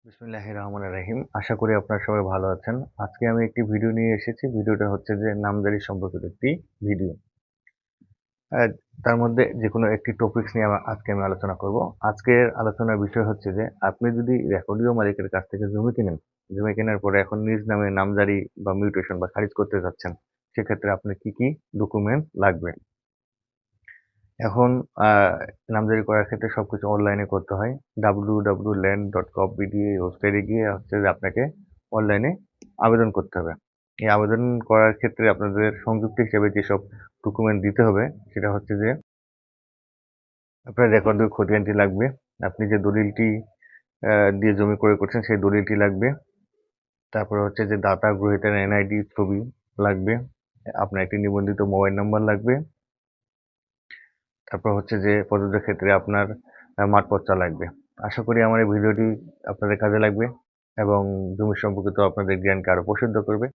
বিসমিল্লাহির রহমানির রহিম। আশা করি আপনারা সবাই ভালো আছেন। আজকে আমি একটি ভিডিও নিয়ে এসেছি। ভিডিওটা হচ্ছে যে নামজারি সম্পর্কিত একটি ভিডিও। আ তার মধ্যে যেকোনো একটি টপিকস নিয়ে আজকে আমি আলোচনা করব। আজকের আলোচনার বিষয় হচ্ছে যে আপনি যদি রেকর্ডীয় মালিকের কাছ থেকে জমি কিনেন, জমি কেনার পরে এখন নিজ নামে নামজারি বা মিউটেশন বা খারিজ করতে যাচ্ছেন, সেক্ষেত্রে আপনার কি ডকুমেন্ট লাগবে? এখন আ নামজারি করার ক্ষেত্রে সবকিছু অনলাইনে করতে হয়। www.land.gov.bd এই ওয়েবসাইটে গিয়ে হচ্ছে যে আপনাকে অনলাইনে আবেদন করতে হবে। এই আবেদন করার ক্ষেত্রে আপনাদের সংযুক্ত হিসেবে যেসব ডকুমেন্ট দিতে হবে সেটা হচ্ছে যে আপনার রেকর্ডীয় খতিয়ানটি লাগবে। আপনি যে দলিলটি দিয়ে জমি ক্রয় করছেন সেই দলিলটি লাগবে। তারপরে হচ্ছে যে দাতা গ্রহীতার এনআইডি ছবি লাগবে। আপনার একটি নিবন্ধিত মোবাইল নাম্বার লাগবে। তারপর হচ্ছে যে প্রযোজ্য ক্ষেত্রে আপনার মাঠপত্র লাগবে। আশা করি আমার এই ভিডিওটি আপনাদের কাজে লাগবে এবং জমি সম্পর্কিত আপনাদের জ্ঞানকে আরো প্রসারিত করবে।